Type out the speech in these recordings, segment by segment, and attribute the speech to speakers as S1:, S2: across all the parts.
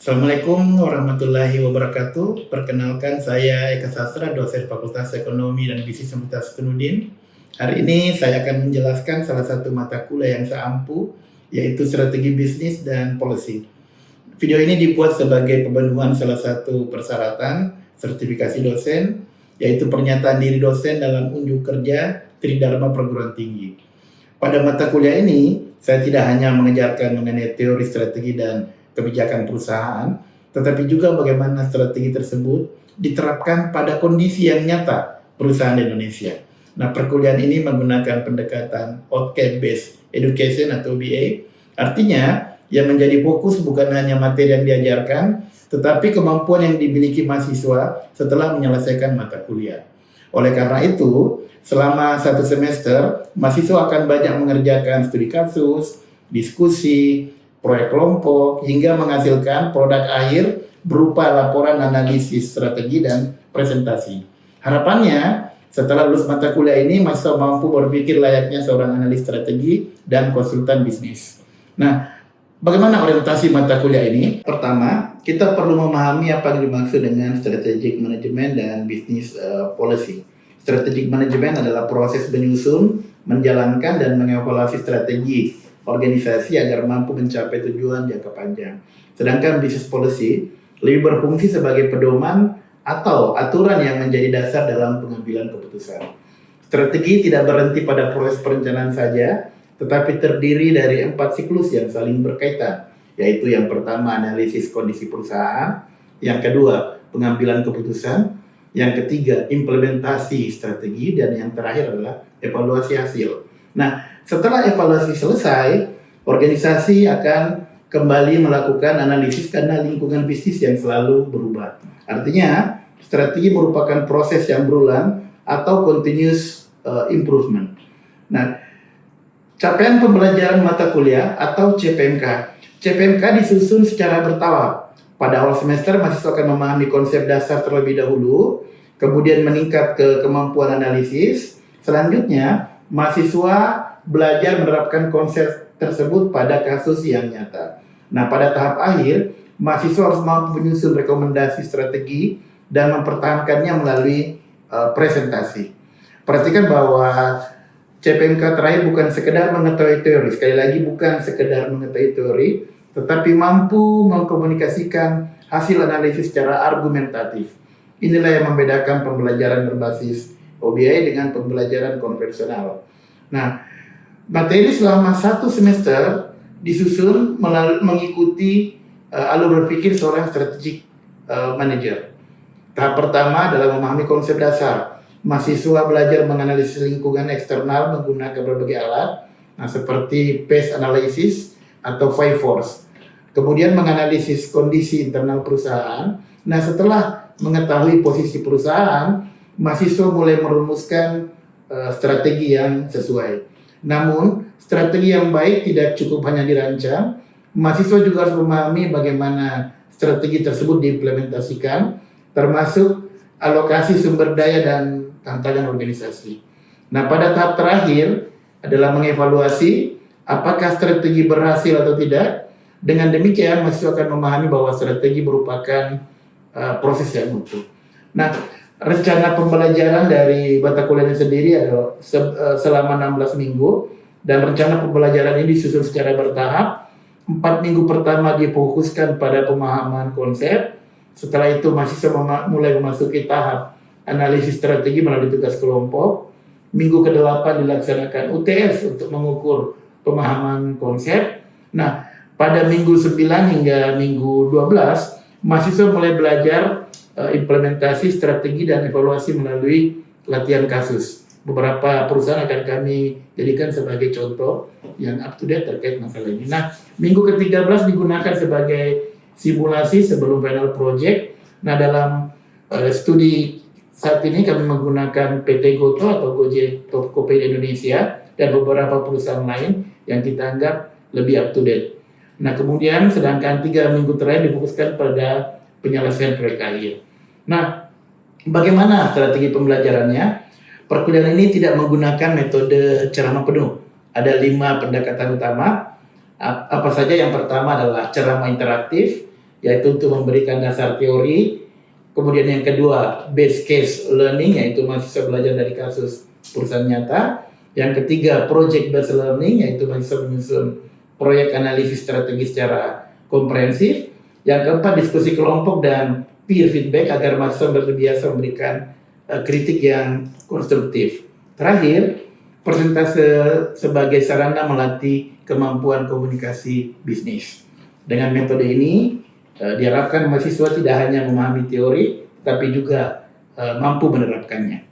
S1: Assalamualaikum warahmatullahi wabarakatuh. Perkenalkan saya Eka Sastra, dosen Fakultas Ekonomi dan Bisnis Universitas Hasanuddin. Hari ini saya akan menjelaskan salah satu mata kuliah yang saya ampu, yaitu Strategi Bisnis dan Policy. Video ini dibuat sebagai pemenuhan salah satu persyaratan sertifikasi dosen, yaitu pernyataan diri dosen dalam unjuk kerja Tridharma Perguruan Tinggi. Pada mata kuliah ini, saya tidak hanya mengajarkan mengenai teori strategi dan kebijakan perusahaan, tetapi juga bagaimana strategi tersebut diterapkan pada kondisi yang nyata perusahaan di Indonesia. Nah, perkuliahan ini menggunakan pendekatan outcome based education atau OBA. Artinya, yang menjadi fokus bukan hanya materi yang diajarkan, tetapi kemampuan yang dimiliki mahasiswa setelah menyelesaikan mata kuliah. Oleh karena itu, selama 1 semester, mahasiswa akan banyak mengerjakan studi kasus, diskusi, proyek kelompok, hingga menghasilkan produk akhir berupa laporan analisis strategi dan presentasi. Harapannya, setelah lulus mata kuliah ini, mahasiswa mampu berpikir layaknya seorang analis strategi dan konsultan bisnis. Nah, bagaimana orientasi mata kuliah ini? Pertama, kita perlu memahami apa yang dimaksud dengan strategic management dan business policy. Strategic management adalah proses menyusun, menjalankan, dan mengevaluasi strategi organisasi agar mampu mencapai tujuan jangka panjang. Sedangkan business policy lebih berfungsi sebagai pedoman atau aturan yang menjadi dasar dalam pengambilan keputusan. Strategi tidak berhenti pada proses perencanaan saja, tetapi terdiri dari 4 siklus yang saling berkaitan, yaitu yang pertama analisis kondisi perusahaan, yang kedua pengambilan keputusan, yang ketiga implementasi strategi, dan yang terakhir adalah evaluasi hasil. Nah, setelah evaluasi selesai, organisasi akan kembali melakukan analisis karena lingkungan bisnis yang selalu berubah. Artinya, strategi merupakan proses yang berulang atau continuous improvement. Nah, capaian pembelajaran mata kuliah atau CPMK. CPMK disusun secara bertahap. Pada awal semester, mahasiswa akan memahami konsep dasar terlebih dahulu, kemudian meningkat ke kemampuan analisis. Selanjutnya, mahasiswa belajar menerapkan konsep tersebut pada kasus yang nyata. Nah, pada tahap akhir, mahasiswa harus mampu menyusun rekomendasi strategi dan mempertahankannya melalui presentasi. Perhatikan bahwa CPMK terakhir bukan sekedar mengetahui teori, sekali lagi bukan sekedar mengetahui teori, tetapi mampu mengkomunikasikan hasil analisis secara argumentatif. Inilah yang membedakan pembelajaran berbasis OBA dengan pembelajaran konvensional. Nah, materi selama 1 semester disusun mengikuti alur berpikir seorang strategic manager. Tahap pertama adalah memahami konsep dasar. Mahasiswa belajar menganalisis lingkungan eksternal menggunakan berbagai alat, seperti PACE analysis atau 5 force. Kemudian menganalisis kondisi internal perusahaan. Nah, setelah mengetahui posisi perusahaan, mahasiswa mulai merumuskan strategi yang sesuai. Namun, strategi yang baik tidak cukup hanya dirancang, mahasiswa juga harus memahami bagaimana strategi tersebut diimplementasikan, termasuk alokasi sumber daya dan tantangan organisasi. Nah, pada tahap terakhir adalah mengevaluasi apakah strategi berhasil atau tidak. Dengan demikian, mahasiswa akan memahami bahwa strategi merupakan proses yang utuh. Nah, rencana pembelajaran dari mata kuliah ini sendiri adalah selama 16 minggu, dan rencana pembelajaran ini disusun secara bertahap. 4 minggu pertama difokuskan pada pemahaman konsep. Setelah itu mahasiswa mulai memasuki tahap analisis strategi melalui tugas kelompok. Minggu ke-8 dilaksanakan UTS untuk mengukur pemahaman konsep. Nah, pada minggu 9 hingga minggu 12, mahasiswa mulai belajar implementasi strategi dan evaluasi melalui latihan kasus. Beberapa perusahaan akan kami jadikan sebagai contoh yang up to date terkait masalah ini. Nah, minggu ke-13 digunakan sebagai simulasi sebelum final project. Nah, dalam studi saat ini kami menggunakan PT Goto atau Gojek Tokopedia Indonesia dan beberapa perusahaan lain yang kita anggap lebih up to date. Nah, kemudian sedangkan 3 minggu terakhir difokuskan pada penyelesaian proyek akhir. Nah, bagaimana strategi pembelajarannya? Perkuliahan ini tidak menggunakan metode ceramah penuh. Ada 5 pendekatan utama. Apa saja? Yang pertama adalah ceramah interaktif, yaitu untuk memberikan dasar teori. Kemudian yang kedua, base case learning, yaitu mahasiswa belajar dari kasus perusahaan nyata. Yang ketiga, project based learning, yaitu mahasiswa menyusun proyek analisis strategi secara komprehensif. Yang keempat, diskusi kelompok dan peer feedback agar mahasiswa terbiasa memberikan kritik yang konstruktif. Terakhir, persentase sebagai sarana melatih kemampuan komunikasi bisnis. Dengan metode ini diharapkan mahasiswa tidak hanya memahami teori, tapi juga mampu menerapkannya.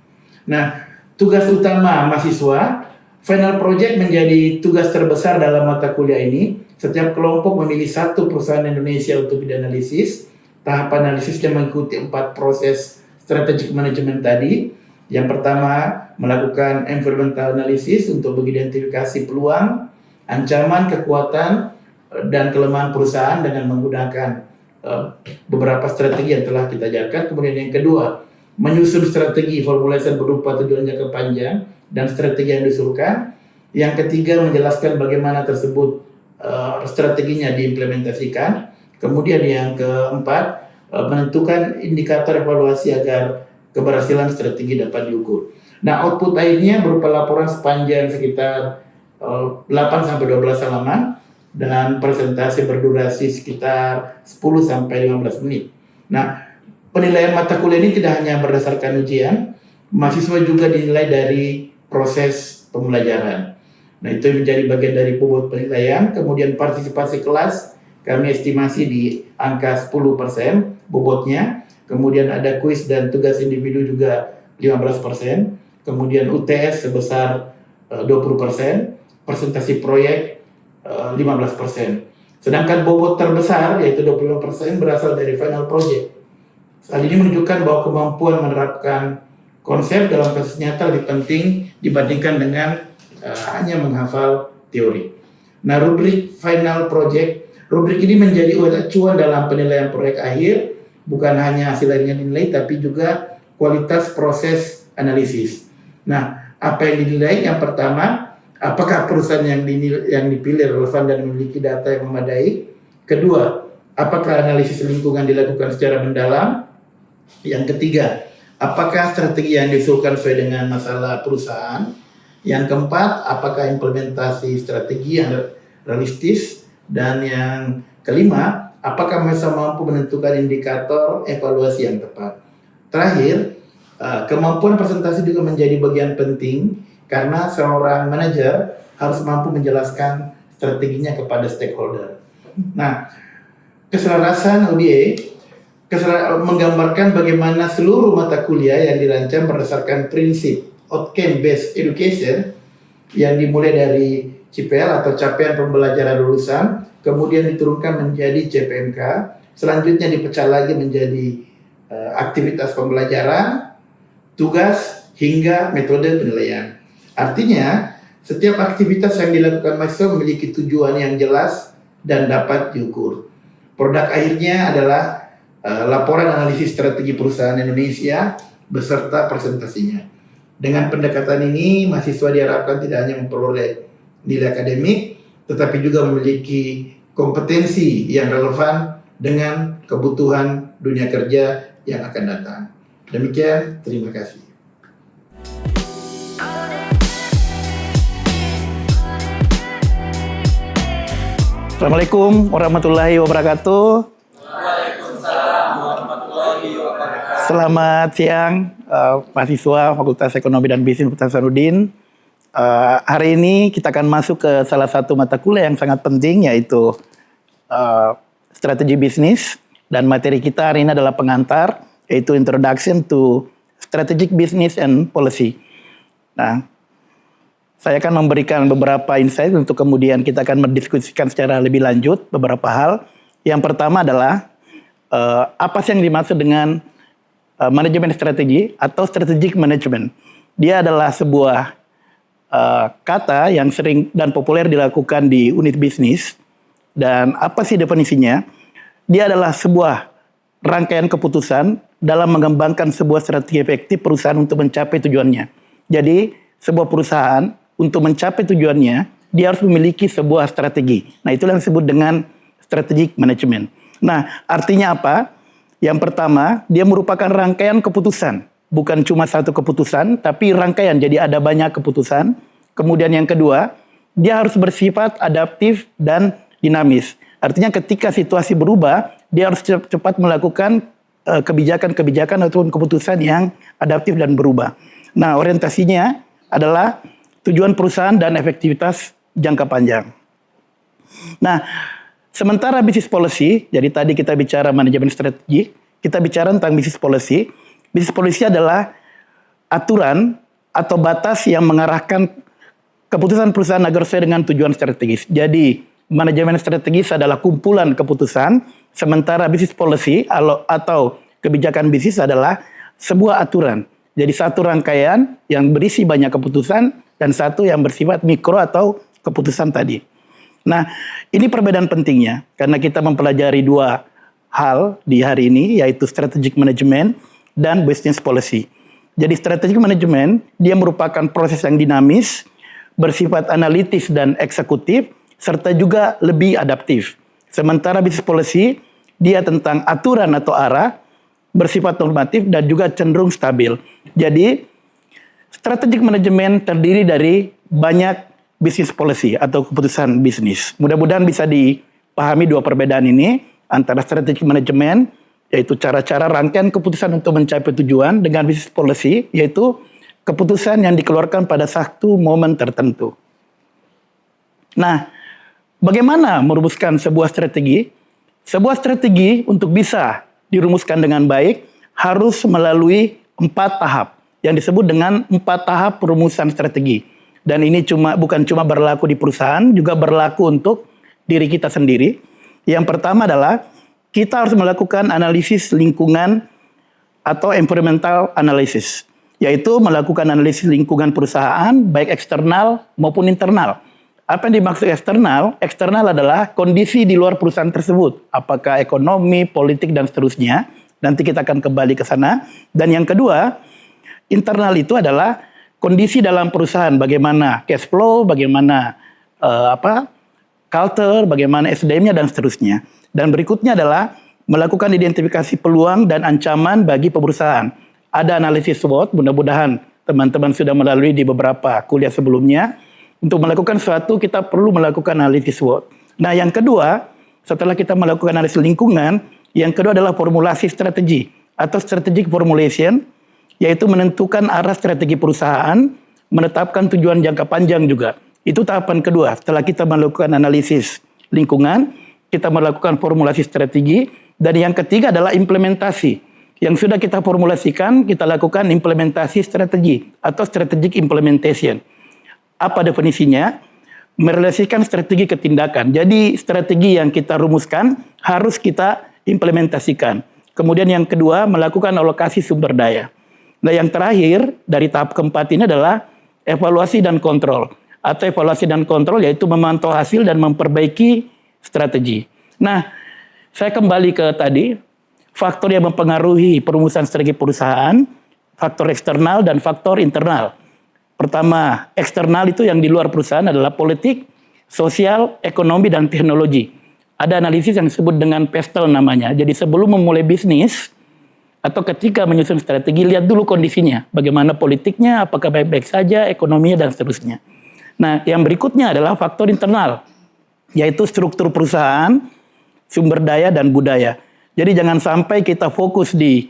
S1: Nah, tugas utama mahasiswa, final project menjadi tugas terbesar dalam mata kuliah ini. Setiap kelompok memilih satu perusahaan Indonesia untuk dianalisis. Tahap analisisnya mengikuti 4 proses strategic management tadi. Yang pertama, melakukan environmental analysis untuk mengidentifikasi peluang, ancaman, kekuatan, dan kelemahan perusahaan dengan menggunakan beberapa strategi yang telah kita ajarkan. Kemudian yang kedua, menyusun strategi formulasi berupa tujuan jangka panjang dan strategi yang disuruhkan. Yang ketiga, menjelaskan bagaimana tersebut strateginya diimplementasikan. Kemudian yang keempat, menentukan indikator evaluasi agar keberhasilan strategi dapat diukur. Nah, output akhirnya berupa laporan sepanjang sekitar 8-12 halaman dan presentasi berdurasi sekitar 10-15 menit. Nah, penilaian mata kuliah ini tidak hanya berdasarkan ujian, mahasiswa juga dinilai dari proses pembelajaran. Nah, itu menjadi bagian dari bobot penilaian. Kemudian partisipasi kelas kami estimasi di angka 10% bobotnya. Kemudian ada kuis dan tugas individu juga 15%. Kemudian UTS sebesar 20%, presentasi proyek 15%. Sedangkan bobot terbesar yaitu 25% berasal dari final project. Hal ini menunjukkan bahwa kemampuan menerapkan konsep dalam kasus nyata lebih penting dibandingkan dengan hanya menghafal teori. Nah, rubrik final project, rubrik ini menjadi acuan dalam penilaian proyek akhir, bukan hanya hasil akhirnya dinilai, tapi juga kualitas proses analisis. Nah, apa yang dinilai? Yang pertama, apakah perusahaan yang dipilih relevan dan memiliki data yang memadai? Kedua, apakah analisis lingkungan dilakukan secara mendalam? Yang ketiga, apakah strategi yang diusulkan sesuai dengan masalah perusahaan? Yang keempat, apakah implementasi strategi yang realistis? Dan yang kelima, apakah mahasiswa mampu menentukan indikator evaluasi yang tepat? Terakhir, kemampuan presentasi juga menjadi bagian penting karena seorang manajer harus mampu menjelaskan strateginya kepada stakeholder. Nah, keselarasan ODA menggambarkan bagaimana seluruh mata kuliah yang dirancang berdasarkan prinsip outcome based education yang dimulai dari CPL atau capaian pembelajaran lulusan, kemudian diturunkan menjadi CPMK, selanjutnya dipecah lagi menjadi aktivitas pembelajaran, tugas, hingga metode penilaian. Artinya, setiap aktivitas yang dilakukan mahasiswa memiliki tujuan yang jelas dan dapat diukur. Produk akhirnya adalah laporan analisis strategi perusahaan Indonesia beserta presentasinya. Dengan pendekatan ini, mahasiswa diharapkan tidak hanya memperoleh nilai akademik, tetapi juga memiliki kompetensi yang relevan dengan kebutuhan dunia kerja yang akan datang. Demikian, terima kasih.
S2: Assalamualaikum warahmatullahi wabarakatuh. Selamat siang, mahasiswa Fakultas Ekonomi dan Bisnis Universitas Hasanuddin. Hari ini kita akan masuk ke salah satu mata kuliah yang sangat penting, yaitu strategi bisnis. Dan materi kita hari ini adalah pengantar, yaitu Introduction to Strategic Business and Policy. Nah, saya akan memberikan beberapa insight untuk kemudian kita akan mendiskusikan secara lebih lanjut beberapa hal. Yang pertama adalah apa sih yang dimaksud dengan manajemen strategi atau strategic management. Dia adalah sebuah kata yang sering dan populer dilakukan di unit bisnis. Dan apa sih definisinya? Dia adalah sebuah rangkaian keputusan dalam mengembangkan sebuah strategi efektif perusahaan untuk mencapai tujuannya. Jadi, sebuah perusahaan untuk mencapai tujuannya, dia harus memiliki sebuah strategi. Nah, itulah yang disebut dengan strategic management. Nah, artinya apa? Yang pertama, dia merupakan rangkaian keputusan. Bukan cuma satu keputusan, tapi rangkaian. Jadi ada banyak keputusan. Kemudian yang kedua, dia harus bersifat adaptif dan dinamis. Artinya ketika situasi berubah, dia harus cepat melakukan kebijakan-kebijakan ataupun keputusan yang adaptif dan berubah. Nah, orientasinya adalah tujuan perusahaan dan efektivitas jangka panjang. Nah, sementara business policy, jadi tadi kita bicara manajemen strategi, kita bicara tentang business policy. Business policy adalah aturan atau batas yang mengarahkan keputusan perusahaan agar sesuai dengan tujuan strategis. Jadi, manajemen strategis adalah kumpulan keputusan, sementara business policy atau kebijakan bisnis adalah sebuah aturan. Jadi satu rangkaian yang berisi banyak keputusan dan satu yang bersifat mikro atau keputusan tadi. Nah, ini perbedaan pentingnya karena kita mempelajari dua hal di hari ini, yaitu strategic management dan business policy. Jadi strategic management, dia merupakan proses yang dinamis, bersifat analitis dan eksekutif, serta juga lebih adaptif. Sementara business policy, dia tentang aturan atau arah, bersifat normatif dan juga cenderung stabil. Jadi, strategic management terdiri dari banyak business policy atau keputusan bisnis. Mudah-mudahan bisa dipahami dua perbedaan ini antara strategic management, yaitu cara-cara rangkaian keputusan untuk mencapai tujuan, dengan business policy, yaitu keputusan yang dikeluarkan pada satu momen tertentu. Nah, bagaimana merumuskan sebuah strategi? Sebuah strategi untuk bisa dirumuskan dengan baik harus melalui 4 tahap yang disebut dengan 4 tahap perumusan strategi. Dan ini bukan cuma berlaku di perusahaan, juga berlaku untuk diri kita sendiri. Yang pertama adalah kita harus melakukan analisis lingkungan atau environmental analysis, yaitu melakukan analisis lingkungan perusahaan baik eksternal maupun internal. Apa yang dimaksud eksternal? Eksternal adalah kondisi di luar perusahaan tersebut. Apakah ekonomi, politik, dan seterusnya. Nanti kita akan kembali ke sana. Dan yang kedua, internal itu adalah kondisi dalam perusahaan. Bagaimana cash flow, bagaimana culture, bagaimana SDM-nya, dan seterusnya. Dan berikutnya adalah melakukan identifikasi peluang dan ancaman bagi perusahaan. Ada analisis SWOT, mudah-mudahan teman-teman sudah melalui di beberapa kuliah sebelumnya. Untuk melakukan sesuatu, kita perlu melakukan analisis SWOT. Nah, yang kedua, setelah kita melakukan analisis lingkungan, yang kedua adalah formulasi strategi atau strategic formulation, yaitu menentukan arah strategi perusahaan, menetapkan tujuan jangka panjang juga. Itu tahapan kedua. Setelah kita melakukan analisis lingkungan, kita melakukan formulasi strategi, dan yang ketiga adalah implementasi. Yang sudah kita formulasikan, kita lakukan implementasi strategi atau strategic implementation. Apa definisinya? Merelasikan strategi ke tindakan. Jadi strategi yang kita rumuskan harus kita implementasikan. Kemudian yang kedua, melakukan alokasi sumber daya. Nah, yang terakhir dari tahap keempat ini adalah evaluasi dan kontrol. Atau evaluasi dan kontrol yaitu memantau hasil dan memperbaiki strategi. Nah, saya kembali ke tadi, faktor yang mempengaruhi perumusan strategi perusahaan, faktor eksternal dan faktor internal. Pertama, eksternal itu yang di luar perusahaan adalah politik, sosial, ekonomi, dan teknologi. Ada analisis yang disebut dengan PESTEL namanya. Jadi sebelum memulai bisnis, atau ketika menyusun strategi, lihat dulu kondisinya. Bagaimana politiknya, apakah baik-baik saja, ekonominya, dan seterusnya. Nah, yang berikutnya adalah faktor internal, yaitu struktur perusahaan, sumber daya, dan budaya. Jadi jangan sampai kita fokus di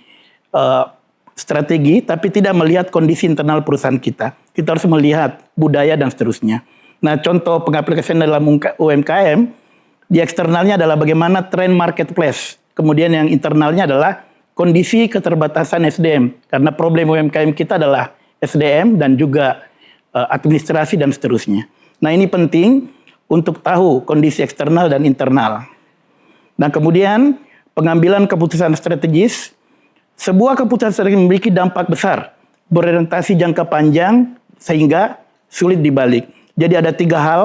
S2: strategi, tapi tidak melihat kondisi internal perusahaan kita. Kita harus melihat budaya dan seterusnya. Nah, contoh pengaplikasian dalam UMKM, di eksternalnya adalah bagaimana tren marketplace. Kemudian yang internalnya adalah kondisi keterbatasan SDM. Karena problem UMKM kita adalah SDM dan juga administrasi dan seterusnya. Nah, ini penting untuk tahu kondisi eksternal dan internal. Nah, kemudian pengambilan keputusan strategis. Sebuah keputusan strategi memiliki dampak besar, berorientasi jangka panjang, sehingga sulit dibalik. Jadi ada 3 hal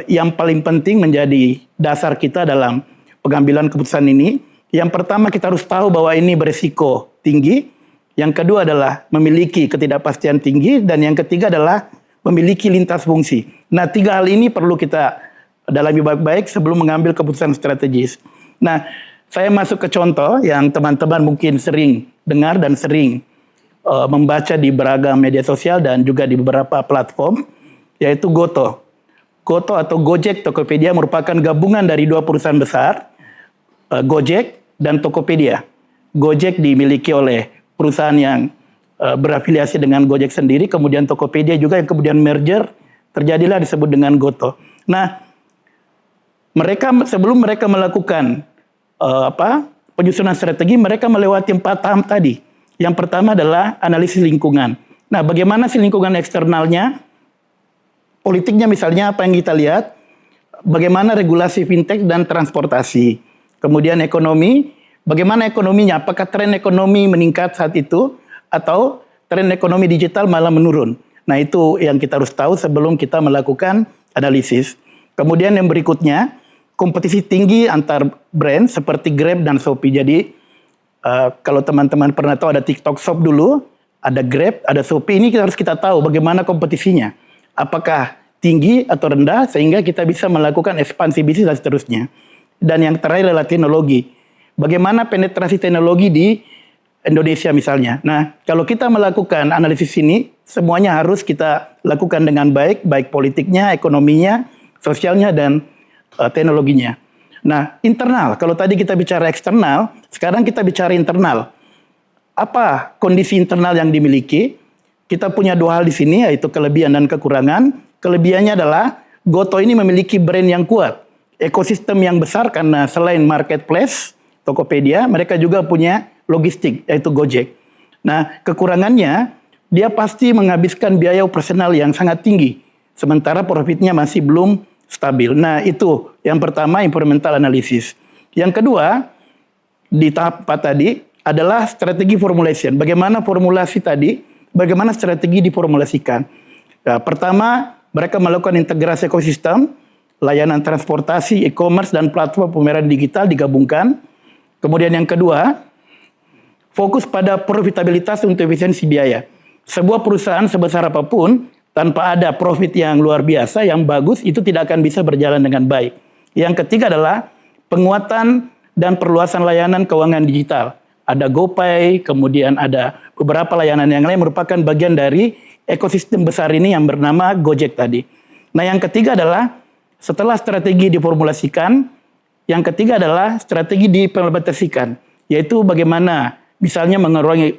S2: yang paling penting menjadi dasar kita dalam pengambilan keputusan ini. Yang pertama, kita harus tahu bahwa ini berisiko tinggi. Yang kedua adalah memiliki ketidakpastian tinggi. Dan yang ketiga adalah memiliki lintas fungsi. Nah, 3 hal ini perlu kita dalami baik-baik sebelum mengambil keputusan strategis. Nah, saya masuk ke contoh yang teman-teman mungkin sering dengar dan sering membaca di beragam media sosial dan juga di beberapa platform, yaitu Goto. Goto atau Gojek Tokopedia merupakan gabungan dari dua perusahaan besar, Gojek dan Tokopedia. Gojek dimiliki oleh perusahaan yang berafiliasi dengan Gojek sendiri, kemudian Tokopedia juga yang kemudian merger, terjadilah disebut dengan Goto. Nah, sebelum mereka melakukan penyusunan strategi, mereka melewati 4 tahap tadi. Yang pertama adalah analisis lingkungan. Nah, bagaimana sih lingkungan eksternalnya? Politiknya misalnya apa yang kita lihat? Bagaimana regulasi fintech dan transportasi? Kemudian ekonomi, bagaimana ekonominya? Apakah tren ekonomi meningkat saat itu atau tren ekonomi digital malah menurun? Nah, itu yang kita harus tahu sebelum kita melakukan analisis. Kemudian yang berikutnya, kompetisi tinggi antar brand seperti Grab dan Shopee. Jadi kalau teman-teman pernah tahu ada TikTok Shop dulu, ada Grab, ada Shopee, ini harus kita tahu bagaimana kompetisinya. Apakah tinggi atau rendah sehingga kita bisa melakukan ekspansi bisnis dan seterusnya. Dan yang terakhir adalah teknologi. Bagaimana penetrasi teknologi di Indonesia misalnya. Nah, kalau kita melakukan analisis ini, semuanya harus kita lakukan dengan baik, baik politiknya, ekonominya, sosialnya, dan teknologinya. Nah, internal, kalau tadi kita bicara eksternal, sekarang kita bicara internal. Apa kondisi internal yang dimiliki? Kita punya 2 hal di sini, yaitu kelebihan dan kekurangan. Kelebihannya adalah Goto ini memiliki brand yang kuat, ekosistem yang besar karena selain marketplace, Tokopedia, mereka juga punya logistik, yaitu Gojek. Nah, kekurangannya, dia pasti menghabiskan biaya operasional yang sangat tinggi, sementara profitnya masih belum stabil. Nah, itu yang pertama, incremental analysis. Yang kedua, di tahap 4 tadi adalah strategi formulation. Bagaimana formulasi tadi, bagaimana strategi diformulasikan. Nah, pertama, mereka melakukan integrasi ekosistem, layanan transportasi, e-commerce, dan platform pembayaran digital digabungkan. Kemudian yang kedua, fokus pada profitabilitas untuk efisiensi biaya. Sebuah perusahaan sebesar apapun, tanpa ada profit yang luar biasa, yang bagus, itu tidak akan bisa berjalan dengan baik. Yang ketiga adalah penguatan dan perluasan layanan keuangan digital. Ada GoPay, kemudian ada beberapa layanan yang lain merupakan bagian dari ekosistem besar ini yang bernama Gojek tadi. Nah, yang ketiga adalah setelah strategi diformulasikan, yang ketiga adalah strategi diimplementasikan, yaitu bagaimana misalnya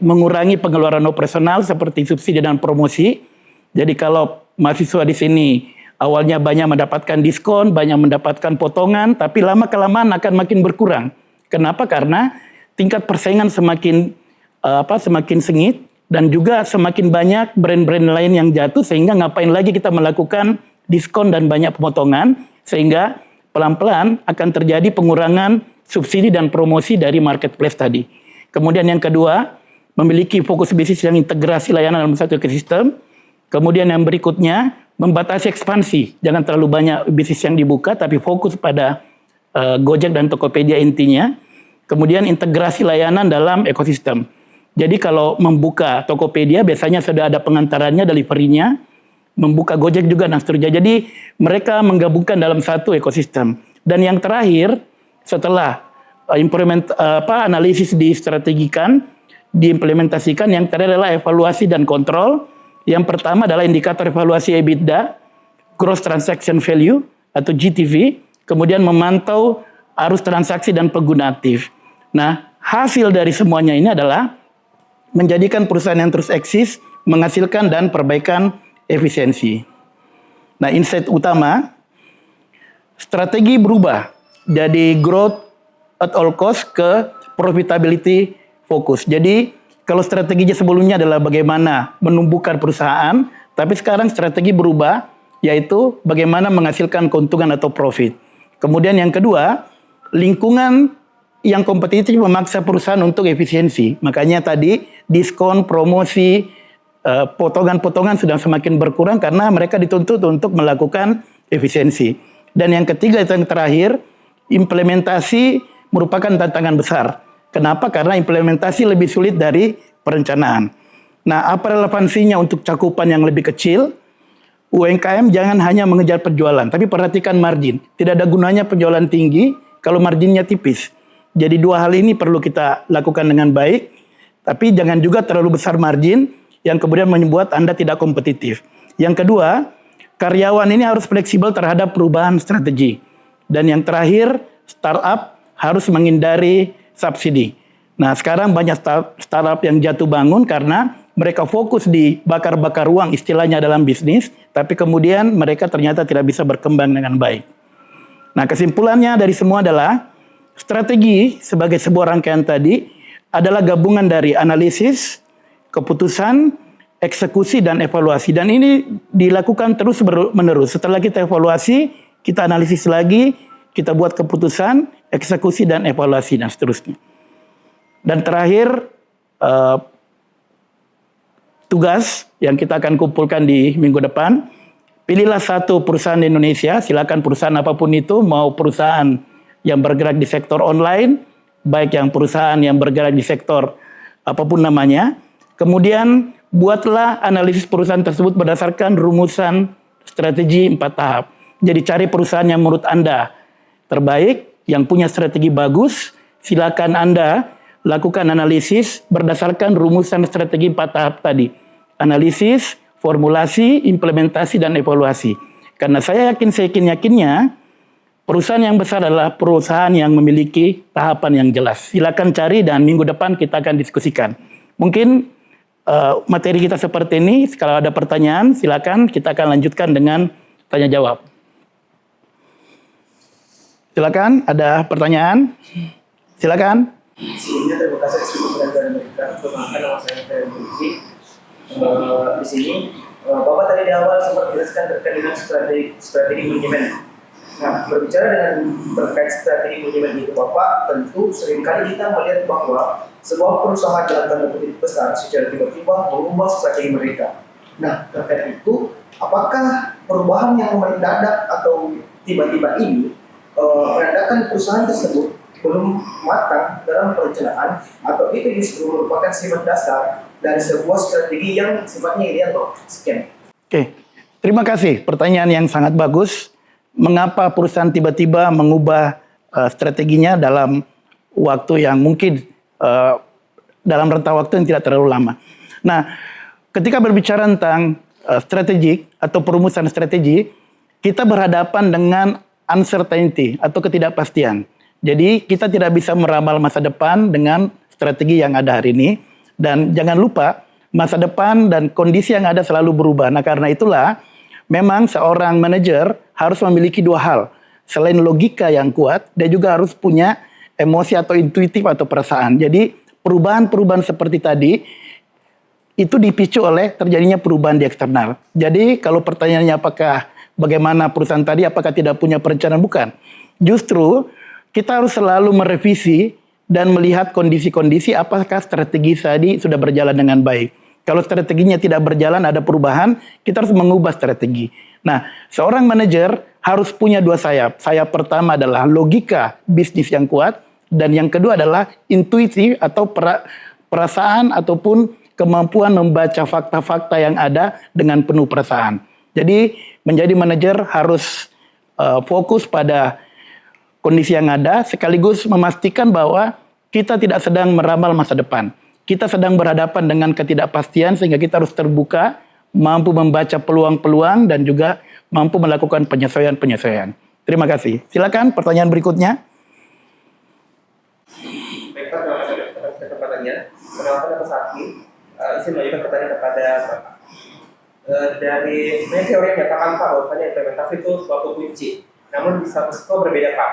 S2: mengurangi pengeluaran operasional seperti subsidi dan promosi. Jadi kalau mahasiswa di sini awalnya banyak mendapatkan diskon, banyak mendapatkan potongan, tapi lama-kelamaan akan makin berkurang. Kenapa? Karena tingkat persaingan semakin sengit dan juga semakin banyak brand-brand lain yang jatuh, sehingga ngapain lagi kita melakukan diskon dan banyak pemotongan, sehingga pelan-pelan akan terjadi pengurangan subsidi dan promosi dari marketplace tadi. Kemudian yang kedua, memiliki fokus bisnis yang integrasi layanan dalam satu ekosistem. Kemudian yang berikutnya, membatasi ekspansi. Jangan terlalu banyak bisnis yang dibuka, tapi fokus pada Gojek dan Tokopedia intinya. Kemudian integrasi layanan dalam ekosistem. Jadi kalau membuka Tokopedia, biasanya sudah ada pengantarannya, delivery-nya. Membuka Gojek juga dan seterusnya. Jadi mereka menggabungkan dalam satu ekosistem. Dan yang terakhir, setelah analisis distrategikan, diimplementasikan, yang terakhir adalah evaluasi dan kontrol. Yang pertama adalah indikator evaluasi EBITDA, Gross Transaction Value atau GTV, kemudian memantau arus transaksi dan pengguna aktif. Nah, hasil dari semuanya ini adalah menjadikan perusahaan yang terus eksis, menghasilkan dan perbaikan efisiensi. Nah, insight utama, strategi berubah dari growth at all cost ke profitability focus. Jadi kalau strateginya sebelumnya adalah bagaimana menumbuhkan perusahaan, tapi sekarang strategi berubah, yaitu bagaimana menghasilkan keuntungan atau profit. Kemudian yang kedua, lingkungan yang kompetitif memaksa perusahaan untuk efisiensi. Makanya tadi diskon, promosi, potongan-potongan sudah semakin berkurang karena mereka dituntut untuk melakukan efisiensi. Dan yang ketiga, itu yang terakhir, implementasi merupakan tantangan besar. Kenapa? Karena implementasi lebih sulit dari perencanaan. Nah, apa relevansinya untuk cakupan yang lebih kecil? UMKM jangan hanya mengejar penjualan, tapi perhatikan margin. Tidak ada gunanya penjualan tinggi kalau marginnya tipis. Jadi dua hal ini perlu kita lakukan dengan baik, tapi jangan juga terlalu besar margin yang kemudian membuat Anda tidak kompetitif. Yang kedua, karyawan ini harus fleksibel terhadap perubahan strategi. Dan yang terakhir, startup harus menghindari subsidi. Nah, sekarang banyak startup yang jatuh bangun karena mereka fokus di bakar-bakar uang istilahnya dalam bisnis, tapi kemudian mereka ternyata tidak bisa berkembang dengan baik. Nah, kesimpulannya dari semua adalah strategi sebagai sebuah rangkaian tadi adalah gabungan dari analisis, keputusan, eksekusi, dan evaluasi. Dan ini dilakukan terus menerus. Setelah kita evaluasi, kita analisis lagi, kita buat keputusan, eksekusi, dan evaluasi, dan seterusnya. Dan terakhir, tugas yang kita akan kumpulkan di minggu depan, pilihlah satu perusahaan di Indonesia, silakan perusahaan apapun itu, mau perusahaan yang bergerak di sektor online, baik yang perusahaan yang bergerak di sektor apapun namanya, kemudian buatlah analisis perusahaan tersebut berdasarkan rumusan strategi 4 tahap. Jadi cari perusahaan yang menurut Anda terbaik, yang punya strategi bagus, silakan Anda lakukan analisis berdasarkan rumusan strategi 4 tahap tadi. Analisis, formulasi, implementasi, dan evaluasi. Karena saya yakinnya perusahaan yang besar adalah perusahaan yang memiliki tahapan yang jelas. Silakan cari dan minggu depan kita akan diskusikan. Mungkin materi kita seperti ini, kalau ada pertanyaan silakan kita akan lanjutkan dengan tanya jawab. Silakan, ada pertanyaan? Silakan.
S3: Sebelumnya terima kasih atas kebenaran dari mereka. Perkenalkan nama saya Ferry Muji. Di sini Bapak tadi di awal sempat menjelaskan terkait dengan strategi manajemen. Nah, berbicara dengan terkait strategi manajemen itu Bapak, tentu seringkali kita melihat bahwa sebuah perusahaan dalam tanda kutip besar secara tiba-tiba mengubah strategi mereka. Nah, terkait itu, apakah perubahan yang mendadak atau tiba-tiba ini menandakan perusahaan tersebut belum matang dalam perencanaan atau itu justru merupakan sifat dasar dari sebuah strategi yang sifatnya ideal? Sekian.
S2: Oke, terima kasih. Pertanyaan yang sangat bagus. Mengapa perusahaan tiba-tiba mengubah strateginya dalam waktu yang mungkin dalam rentang waktu yang tidak terlalu lama? Nah, ketika berbicara tentang strategik atau perumusan strategi, kita berhadapan dengan uncertainty atau ketidakpastian. Jadi kita tidak bisa meramal masa depan dengan strategi yang ada hari ini. Dan jangan lupa masa depan dan kondisi yang ada selalu berubah. Nah karena itulah memang seorang manajer harus memiliki dua hal. Selain logika yang kuat, dia juga harus punya emosi atau intuitif atau perasaan. Jadi perubahan-perubahan seperti tadi itu dipicu oleh terjadinya perubahan di eksternal. Jadi kalau pertanyaannya apakah bagaimana perusahaan tadi, apakah tidak punya perencanaan? Bukan. Justru kita harus selalu merevisi dan melihat kondisi-kondisi apakah strategi tadi sudah berjalan dengan baik. Kalau strateginya tidak berjalan, ada perubahan, kita harus mengubah strategi. Nah, seorang manajer harus punya dua sayap. Sayap pertama adalah logika bisnis yang kuat, dan yang kedua adalah intuisi atau perasaan ataupun kemampuan membaca fakta-fakta yang ada dengan penuh perasaan. Jadi, menjadi manajer harus fokus pada kondisi yang ada, sekaligus memastikan bahwa kita tidak sedang meramal masa depan. Kita sedang berhadapan dengan ketidakpastian sehingga kita harus terbuka, mampu membaca peluang-peluang dan juga mampu melakukan penyesuaian-penyesuaian. Terima kasih. Silakan pertanyaan berikutnya.
S3: Baik Pak, terima kasih atas kesempatannya. Perkenalkan nama Saki. Izin mengajukan pertanyaan kepada Bapak. Dari teori yang menyatakan Pak bahwasanya implementasi itu suatu kunci. Namun di satu sisi berbeda Pak.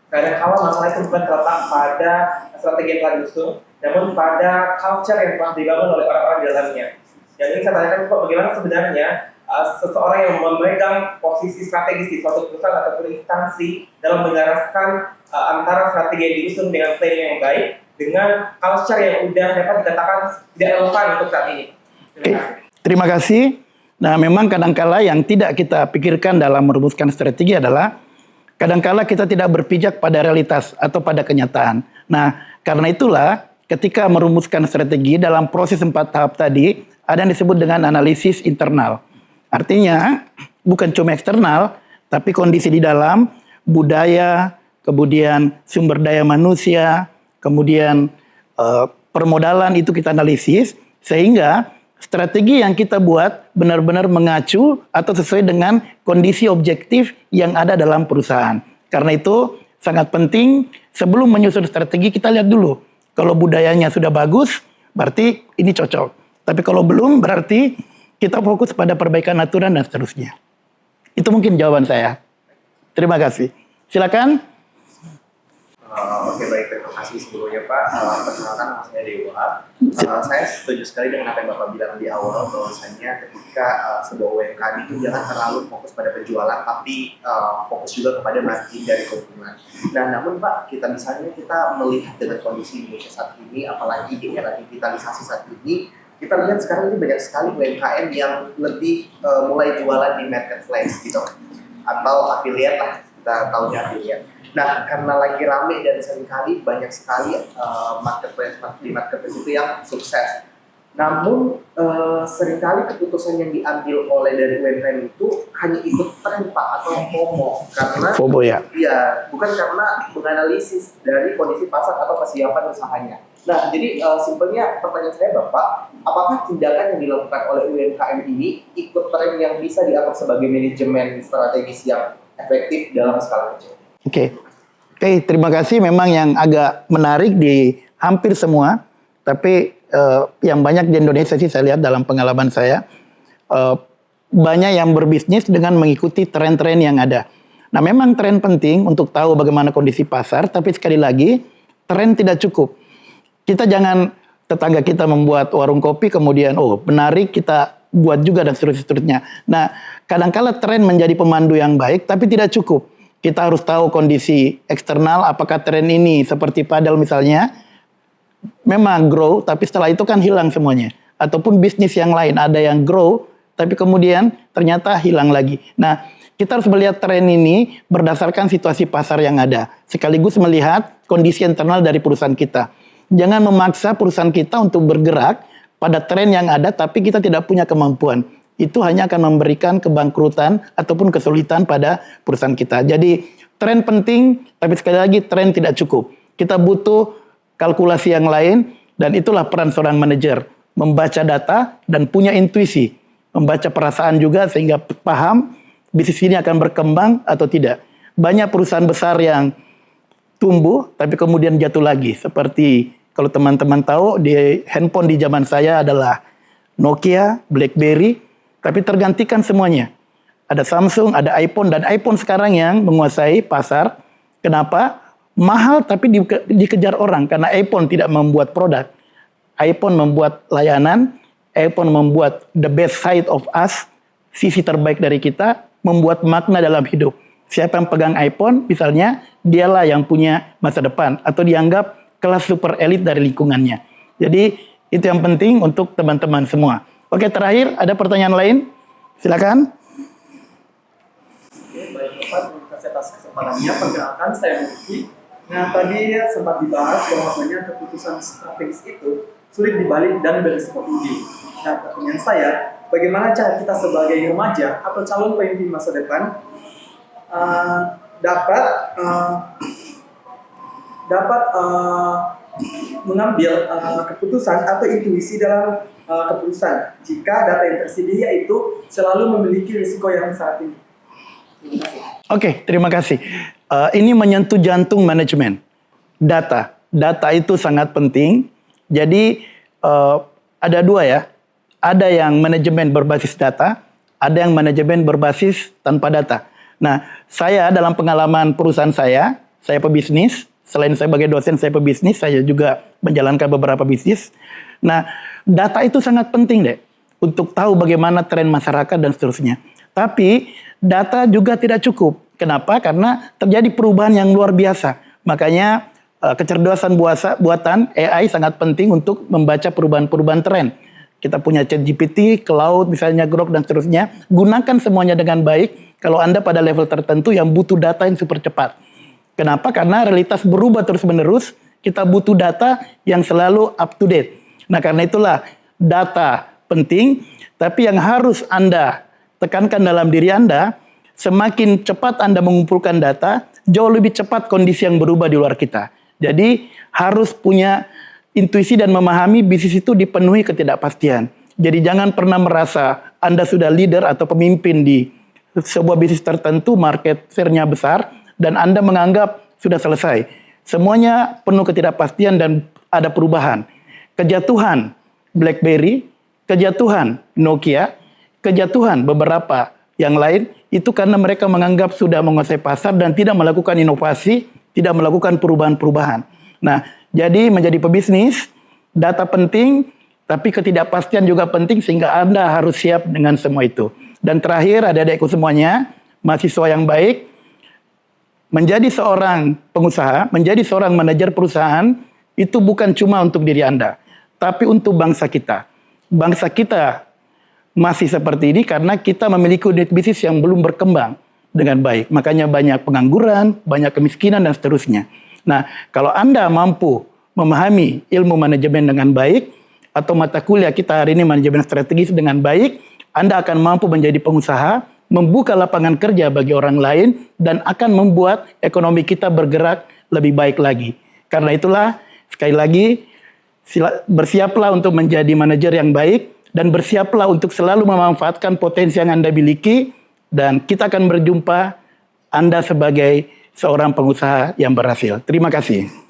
S3: Kadang-kala masalah itu bukan terletak pada strategi yang telah diusung, namun pada culture yang telah dibangun oleh orang-orang di dalamnya. Yang ingin saya tanyakan Pak, bagaimana sebenarnya seseorang yang memegang posisi strategis di suatu perusahaan ataupun instansi dalam menyelaraskan antara strategi yang diusung dengan planning yang baik dengan culture yang udah dapat dikatakan tidak relevan untuk saat ini.
S2: Terima kasih. Nah, memang kadangkala yang tidak kita pikirkan dalam merumuskan strategi adalah kadangkala kita tidak berpijak pada realitas atau pada kenyataan. Nah, karena itulah ketika merumuskan strategi dalam proses 4 tahap tadi, ada yang disebut dengan analisis internal. Artinya, bukan cuma eksternal, tapi kondisi di dalam, budaya, kemudian sumber daya manusia, kemudian permodalan itu kita analisis, sehingga strategi yang kita buat benar-benar mengacu atau sesuai dengan kondisi objektif yang ada dalam perusahaan. Karena itu sangat penting sebelum menyusun strategi kita lihat dulu. Kalau budayanya sudah bagus, berarti ini cocok. Tapi kalau belum, berarti kita fokus pada perbaikan aturan dan seterusnya. Itu mungkin jawaban saya. Terima kasih. Silakan.
S3: Oke, baik, terima kasih sebelumnya Pak. Perkenalkan nama saya Dewa. Saya setuju sekali dengan apa yang Bapak bilang di awal, bahwasanya ketika sebuah UMKM itu jangan terlalu fokus pada penjualan, tapi fokus juga kepada margin dari keuntungan. Nah, namun Pak, kita melihat dengan kondisi Indonesia saat ini, apalagi di era digitalisasi saat ini, kita lihat sekarang ini banyak sekali UMKM yang lebih mulai jualan di marketplace gitu, atau affiliate lah, kita tahunya affiliate. Nah, karena lagi rame dan seringkali banyak sekali marketplace itu yang sukses. Namun seringkali keputusan yang diambil oleh dari UMKM itu hanya ikut tren Pak, atau FOMO, karena
S2: FOMO ya.
S3: Iya, bukan karena menganalisis dari kondisi pasar atau kesiapan usahanya. Nah, jadi simpelnya pertanyaan saya Bapak, apakah tindakan yang dilakukan oleh UMKM ini ikut tren yang bisa dianggap sebagai manajemen strategis yang efektif dalam skala kecil?
S2: Oke, terima kasih. Memang yang agak menarik di hampir semua, tapi yang banyak di Indonesia sih saya lihat dalam pengalaman saya, banyak yang berbisnis dengan mengikuti tren-tren yang ada. Nah, memang tren penting untuk tahu bagaimana kondisi pasar, tapi sekali lagi, tren tidak cukup. Kita jangan tetangga kita membuat warung kopi, kemudian, menarik, kita buat juga dan seterusnya. Nah, kadang-kala tren menjadi pemandu yang baik, tapi tidak cukup. Kita harus tahu kondisi eksternal, apakah tren ini seperti padel misalnya, memang grow, tapi setelah itu kan hilang semuanya. Ataupun bisnis yang lain, ada yang grow, tapi kemudian ternyata hilang lagi. Nah, kita harus melihat tren ini berdasarkan situasi pasar yang ada. Sekaligus melihat kondisi internal dari perusahaan kita. Jangan memaksa perusahaan kita untuk bergerak pada tren yang ada, tapi kita tidak punya kemampuan. Itu hanya akan memberikan kebangkrutan ataupun kesulitan pada perusahaan kita. Jadi tren penting, tapi sekali lagi tren tidak cukup. Kita butuh kalkulasi yang lain, dan itulah peran seorang manajer. Membaca data dan punya intuisi. Membaca perasaan juga sehingga paham bisnis ini akan berkembang atau tidak. Banyak perusahaan besar yang tumbuh, tapi kemudian jatuh lagi. Seperti kalau teman-teman tahu, di handphone di zaman saya adalah Nokia, BlackBerry, tapi tergantikan semuanya. Ada Samsung, ada iPhone, dan iPhone sekarang yang menguasai pasar. Kenapa? Mahal tapi dikejar orang, karena iPhone tidak membuat produk. iPhone membuat layanan, iPhone membuat the best side of us, sisi terbaik dari kita, membuat makna dalam hidup. Siapa yang pegang iPhone, misalnya, dialah yang punya masa depan, atau dianggap kelas super elit dari lingkungannya. Jadi, itu yang penting untuk teman-teman semua. Oke, terakhir ada pertanyaan lain? Silakan.
S4: Oke, baik Bapak, terima kasih atas kesempatannya. Perkenalkan, saya Mufti. Nah, tadi sempat dibahas bahwasanya keputusan strategis itu sulit dibalik dan berisiko tinggi. Nah, pertanyaan saya, bagaimana cara kita sebagai remaja atau calon pemimpin masa depan dapat mengambil keputusan atau intuisi dalam keputusan jika data yang tersedia itu selalu memiliki risiko yang sangat tinggi. Terima kasih.
S2: Oke, terima kasih. Ini menyentuh jantung manajemen. Data. Data itu sangat penting. Jadi ada dua ya. Ada yang manajemen berbasis data, ada yang manajemen berbasis tanpa data. Nah, saya dalam pengalaman perusahaan saya pebisnis. Selain saya sebagai dosen, saya pebisnis, saya juga menjalankan beberapa bisnis. Nah, data itu sangat penting deh, untuk tahu bagaimana tren masyarakat dan seterusnya. Tapi, data juga tidak cukup. Kenapa? Karena terjadi perubahan yang luar biasa. Makanya, kecerdasan buatan AI sangat penting untuk membaca perubahan-perubahan tren. Kita punya ChatGPT, Cloud, misalnya Grok, dan seterusnya. Gunakan semuanya dengan baik kalau Anda pada level tertentu yang butuh data yang super cepat. Kenapa? Karena realitas berubah terus-menerus, kita butuh data yang selalu up to date. Nah, karena itulah data penting, tapi yang harus Anda tekankan dalam diri Anda, semakin cepat Anda mengumpulkan data, jauh lebih cepat kondisi yang berubah di luar kita. Jadi harus punya intuisi dan memahami bisnis itu dipenuhi ketidakpastian. Jadi jangan pernah merasa Anda sudah leader atau pemimpin di sebuah bisnis tertentu, market share-nya besar, dan Anda menganggap sudah selesai. Semuanya penuh ketidakpastian dan ada perubahan. Kejatuhan BlackBerry, kejatuhan Nokia, kejatuhan beberapa yang lain, itu karena mereka menganggap sudah menguasai pasar dan tidak melakukan inovasi, tidak melakukan perubahan-perubahan. Nah, jadi menjadi pebisnis, data penting, tapi ketidakpastian juga penting sehingga Anda harus siap dengan semua itu. Dan terakhir, adik-adikku semuanya, mahasiswa yang baik, menjadi seorang pengusaha, menjadi seorang manajer perusahaan, itu bukan cuma untuk diri Anda, tapi untuk bangsa kita. Bangsa kita masih seperti ini karena kita memiliki unit bisnis yang belum berkembang dengan baik. Makanya banyak pengangguran, banyak kemiskinan, dan seterusnya. Nah, kalau Anda mampu memahami ilmu manajemen dengan baik, atau mata kuliah kita hari ini manajemen strategis dengan baik, Anda akan mampu menjadi pengusaha, membuka lapangan kerja bagi orang lain, dan akan membuat ekonomi kita bergerak lebih baik lagi. Karena itulah, sekali lagi, bersiaplah untuk menjadi manajer yang baik, dan bersiaplah untuk selalu memanfaatkan potensi yang Anda miliki, dan kita akan berjumpa Anda sebagai seorang pengusaha yang berhasil. Terima kasih.